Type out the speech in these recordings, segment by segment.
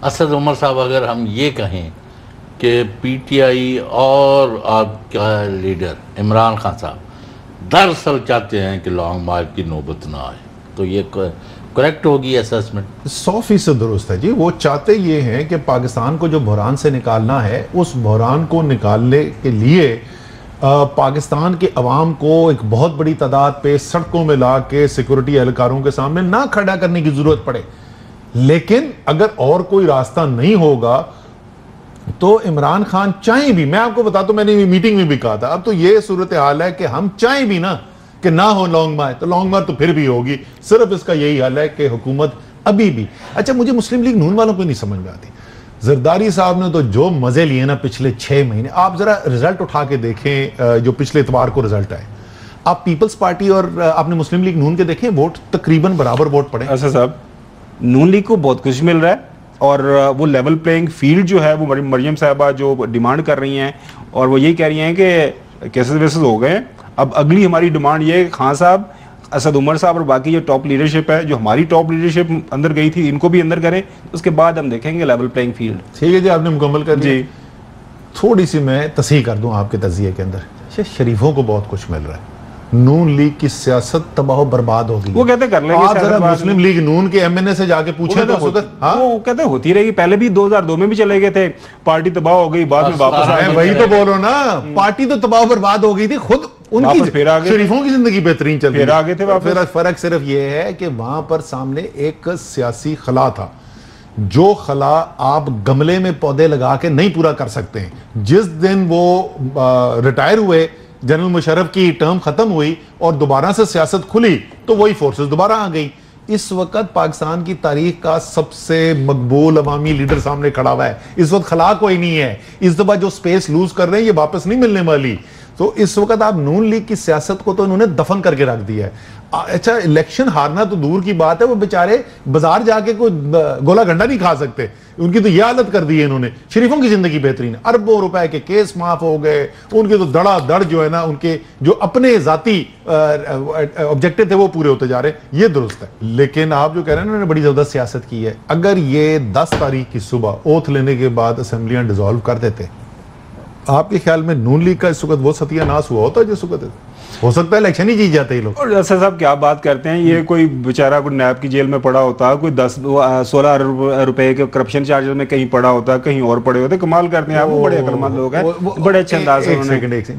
اسد عمر صاحب اگر ہم یہ کہیں کہ پی ٹی آئی اور آپ کا لیڈر عمران خان صاحب دراصل چاہتے ہیں کہ لانگ مارچ کی نوبت نہ آئے تو یہ کریکٹ ہوگی اسسمنٹ؟ 100% درست ہے جی. وہ چاہتے یہ ہیں کہ پاکستان کو جو بحران سے نکالنا ہے اس بحران کو نکالنے کے لیے پاکستان کے عوام کو ایک بہت بڑی تعداد پہ سڑکوں میں لا کے سیکورٹی اہلکاروں کے سامنے نہ کھڑا کرنے کی ضرورت پڑے. لیکن اگر اور کوئی راستہ نہیں ہوگا تو عمران خان چاہیں بھی, میں آپ کو بتاتا ہوں, میں نے میٹنگ میں بھی کہا تھا, اب تو یہ صورتحال ہے کہ ہم چاہیں بھی نا کہ نہ ہو لانگ مارچ, تو لانگ مارچ تو پھر بھی ہوگی. صرف اس کا یہی حل ہے کہ حکومت ابھی بھی. اچھا مجھے مسلم لیگ نون والوں کو نہیں سمجھ میں آتی. زرداری صاحب نے تو جو مزے لیے نا پچھلے 6 مہینے, آپ ذرا رزلٹ اٹھا کے دیکھیں جو پچھلے اتوار کو رزلٹ آئے, آپ پیپلز پارٹی اور آپ نے مسلم لیگ نون کے دیکھیں ووٹ تقریباً برابر ووٹ پڑے. ایسا صاحب نون لیگ کو بہت کچھ مل رہا ہے اور وہ لیول پلینگ فیلڈ جو ہے وہ مریم صاحبہ جو ڈیمانڈ کر رہی ہیں اور وہ یہی کہہ رہی ہیں کہ کیسز ویسز ہو گئے. اب اگلی ہماری ڈیمانڈ یہ ہے کہ خان صاحب, اسد عمر صاحب اور باقی جو ٹاپ لیڈرشپ ہے, جو ہماری ٹاپ لیڈرشپ اندر گئی تھی, ان کو بھی اندر کریں, اس کے بعد ہم دیکھیں گے لیول پلینگ فیلڈ. ٹھیک ہے جی, آپ نے مکمل کر دیا. تھوڑی سی میں تصحیح کر دوں آپ کے تجزیے کے اندر, شریفوں کو بہت کچھ مل رہا ہے. نون لیگ کی سیاست تباہ و برباد ہو گئی. وہ کہتے کر لیں گے. آپ ذرا مسلم لیگ نون کے ایم این اے سے جا کے پوچھیں تو وہ کہتے ہوتی رہے گی. پہلے بھی 2002 میں بھی چلے گئے تھے, پارٹی تباہ ہو گئی, بعد میں واپس آئے. وہی تو بول رہا ہوں نا, پارٹی تو تباہ و برباد ہو گئی تھی, خود ان کی شریفوں کی زندگی بہترین چل رہی تھی. فرق صرف یہ ہے کہ وہاں پر سامنے ایک سیاسی خلا تھا, جو خلا آپ گملے میں پودے لگا کے نہیں پورا کر سکتے ہیں. جس دن وہ ریٹائر ہوئے, جنرل مشرف کی ٹرم ختم ہوئی اور دوبارہ سے سیاست کھلی تو وہی فورسز دوبارہ آ گئی. اس وقت پاکستان کی تاریخ کا سب سے مقبول عوامی لیڈر سامنے کھڑا ہوا ہے. اس وقت خلا کوئی نہیں ہے. اس دفعہ جو سپیس لوز کر رہے ہیں یہ واپس نہیں ملنے والی. تو اس وقت آپ نون لیگ کی سیاست کو تو انہوں نے دفن کر کے رکھ دیا ہے. اچھا الیکشن ہارنا تو دور کی بات ہے, وہ بیچارے بازار جا کے کوئی گولا گنڈا نہیں کھا سکتے. ان کی تو یہ حالت کر دی ہے انہوں نے. شریفوں کی زندگی بہترین, اربوں روپے کے کیس معاف ہو گئے, ان کے تو دڑا دڑ جو ہے نا, ان کے جو اپنے ذاتی آبجیکٹو تھے وہ پورے ہوتے جا رہے ہیں. یہ درست ہے. لیکن آپ جو کہہ رہے ہیں انہوں نے بڑی زبردست سیاست کی ہے. اگر یہ 10 تاریخ کی صبح اوتھ لینے کے بعد اسمبلیاں ڈیزالو کر دیتے, آپ کے خیال میں نون لیگ کا اس وقت وہ ستیہ ناس ہوا ہوتا جس وقت ہو سکتا ہے الیکشن ہی جیت جاتے ہی لوگ. اور اسد صاحب کیا بات کرتے ہیں, یہ کوئی بیچارہ کوئی نیب کی جیل میں پڑا ہوتا, کوئی 16 ارب روپے کے کرپشن چارجز میں کہیں پڑا ہوتا, کہیں اور پڑے ہوتے. کمال کرتے ہیں آپ, وہ بڑے عقلمند لوگ ہیں, بڑے اچھے انداز سے.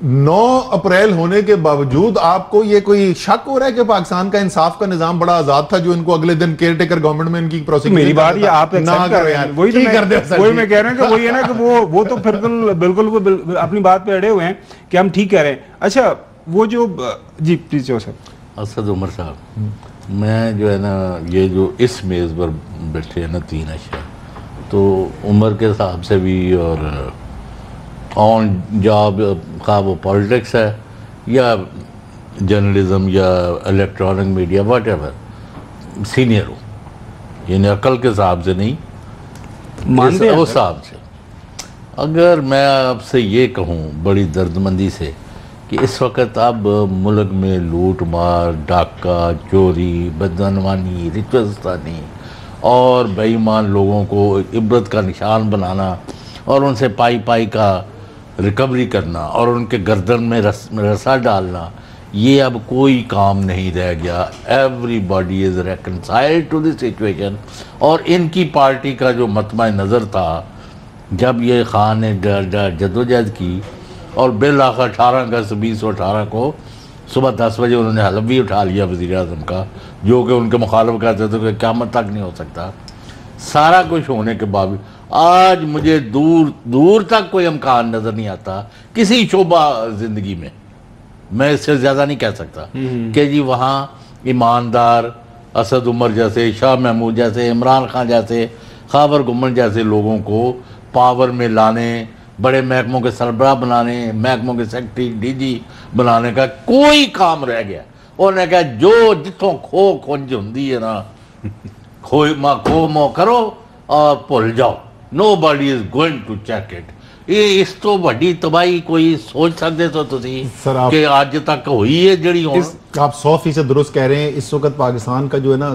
9 اپریل ہونے کے باوجود آپ کو یہ کوئی شک ہو رہا ہے کہ پاکستان کا انصاف کا نظام بڑا آزاد تھا, جو ان کو اگلے دن کیئر ٹیکر گورنمنٹ میں ان کی پروسیکیوشن. میری بات یہ آپ ایکسپٹ کر رہے ہیں, وہی میں کہہ رہا ہوں کہ وہی ہے نا کہ وہ تو پھر بالکل اپنی بات پہ اڑے ہوئے ہیں کہ ہم ٹھیک کہہ رہے ہیں. اچھا وہ جو جی پلیز جو سر اسد عمر صاحب, میں جو ہے نا یہ جو اس میز پر بیٹھے ہیں نا 3 اشیاء, تو عمر کے حساب سے بھی اور آن جاب خواہ وہ پالیٹکس ہے یا جرنلزم یا electronic media whatever, senior ہو, یعنی عقل کے حساب سے نہیں, اس حساب سے. اگر میں آپ سے یہ کہوں بڑی دردمندی سے کہ اس وقت اب ملک میں لوٹ مار, ڈاکہ, چوری, بدعنوانی, رشوتستانی اور بے ایمان لوگوں کو عبرت کا نشان بنانا اور ان سے پائی کا ریکوری کرنا اور ان کے گردن میں رسا ڈالنا, یہ اب کوئی کام نہیں رہ گیا. Everybody is reconciled to the situation. اور ان کی پارٹی کا جو مطمع نظر تھا جب یہ خان نے جدوجہد کی اور بالآخر 18 اگست 2018 کو صبح 10 بجے انہوں نے حلف بھی اٹھا لیا وزیر اعظم کا, جو کہ ان کے مخالف کہتے تھے کہ قیامت تک نہیں ہو سکتا. سارا کچھ ہونے کے باوجود آج مجھے دور تک کوئی امکان نظر نہیں آتا کسی شعبہ زندگی میں اس سے زیادہ نہیں کہہ سکتا کہ جی وہاں ایماندار اسد عمر جیسے, شاہ محمود جیسے, عمران خان جیسے, خاور گمن جیسے لوگوں کو پاور میں لانے, بڑے محکموں کے سربراہ بنانے, محکموں کے سیکرٹری ڈی جی بنانے کا کوئی کام رہ گیا. انہوں نے کہا جو جتوں کھونج ہوندی ہے نا, کھو مو کرو اور بھول جاؤ. Nobody is going to check it. یہ اس تو بڑی تباہی کوئی سوچ سکتے تو تسی کہ آج تک ہوئی ہے جڑی ہوں. آپ 100% درست کہہ رہے ہیں. اس وقت پاکستان کا جو ہے نا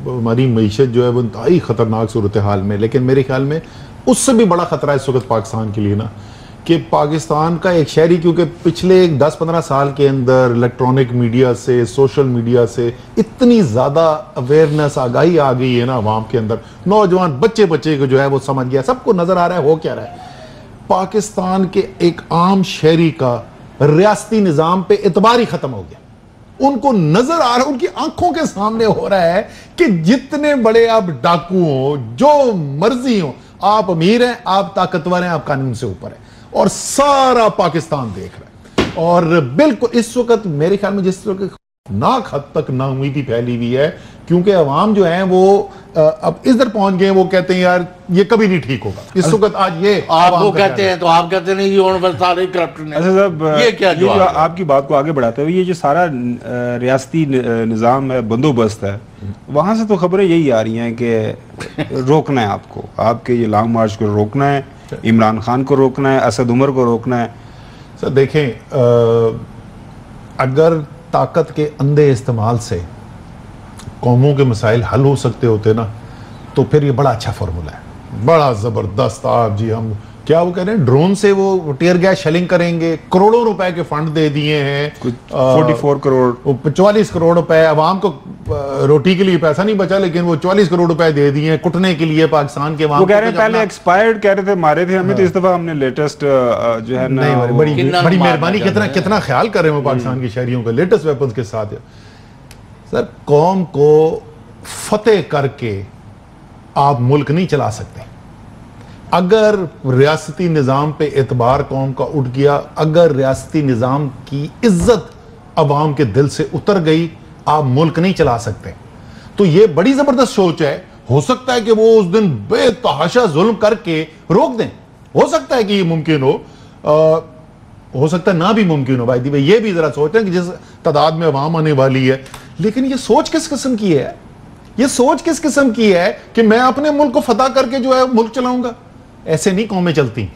ہماری معیشت جو ہے وہ انتہائی خطرناک صورتحال میں، لیکن میرے خیال میں اس سے بھی بڑا خطرہ ہے اس وقت پاکستان کے لیے نا، کہ پاکستان کا ایک شہری، کیونکہ پچھلے 10-15 سال کے اندر الیکٹرانک میڈیا سے، سوشل میڈیا سے اتنی زیادہ اویئرنیس، آگاہی آ گئی ہے نا عوام کے اندر، نوجوان بچے کو جو ہے وہ سمجھ گیا، سب کو نظر آ رہا ہے ہو کیا رہا ہے۔ پاکستان کے ایک عام شہری کا ریاستی نظام پہ اعتبار ہی ختم ہو گیا، ان کو نظر آ رہا ہے، ان کی آنکھوں کے سامنے ہو رہا ہے کہ جتنے بڑے آپ ڈاکو ہوں، جو مرضی ہوں، آپ امیر ہیں، آپ طاقتور ہیں، آپ قانون سے اوپر ہیں، اور سارا پاکستان دیکھ رہا ہے۔ اور بالکل اس وقت میرے خیال میں جس وقت ناک حد تک ناامیدی پھیلی ہوئی ہے، کیونکہ عوام جو ہیں وہ اب ادھر پہنچ گئے، وہ کہتے ہیں یار یہ کبھی نہیں ٹھیک ہوگا اس وقت۔ آج یہ آپ وہ کہتے ہیں تو آپ کہتے نہیں یہ پر سارے کرپٹ ہیں، یہ کیا جو آپ کی بات کو آگے بڑھاتے ہوئے، یہ جو سارا ریاستی نظام ہے، بندوبست ہے، وہاں سے تو خبریں یہی آ رہی ہیں کہ روکنا ہے آپ کے یہ لانگ مارچ کو روکنا ہے، عمران خان کو روکنا ہے، اسد عمر کو روکنا ہے۔ سر دیکھیں، اگر طاقت کے اندھے استعمال سے قوموں کے مسائل حل ہو سکتے ہوتے نا، تو پھر یہ بڑا اچھا فارمولا ہے، بڑا زبردست۔ آپ جی ہم کیا وہ کہہ رہے ہیں، ڈرون سے وہ ٹیئر گیس شیلنگ کریں گے، کروڑوں روپے کے فنڈ دے دیے ہیں، 44 کروڑ 44 کروڑ روپے، عوام کو روٹی کے لیے پیسہ نہیں بچا، لیکن وہ 44 کروڑ روپے دے دیے ہیں کٹنے کے لیے پاکستان کے عوام۔ وہ کہہ رہے ہیں پہلے ایکسپائرڈ کہہ رہے تھے، مارے تھے ہمیں، تو اس دفعہ ہم نے لیٹسٹ جو ہے نا، بڑی مہربانی، کتنا خیال کر رہے ہیں وہ پاکستان کے شہریوں کا لیٹسٹ ویپنز کے ساتھ۔ سر قوم کو فتح کر کے آپ ملک نہیں چلا سکتے۔ اگر ریاستی نظام پہ اعتبار قوم کا اٹھ گیا، اگر ریاستی نظام کی عزت عوام کے دل سے اتر گئی، آپ ملک نہیں چلا سکتے۔ تو یہ بڑی زبردست سوچ ہے، ہو سکتا ہے کہ وہ اس دن بے تحاشا ظلم کر کے روک دیں، ہو سکتا ہے کہ یہ ممکن ہو سکتا ہے نہ بھی ممکن ہو۔ بھائی دی یہ بھی ذرا سوچیں کہ جس تعداد میں عوام آنے والی ہے، لیکن یہ سوچ کس قسم کی ہے، یہ سوچ کس قسم کی ہے کہ میں اپنے ملک کو فتح کر کے جو ہے ملک چلاؤں گا؟ ایسے نہیں قومیں چلتی۔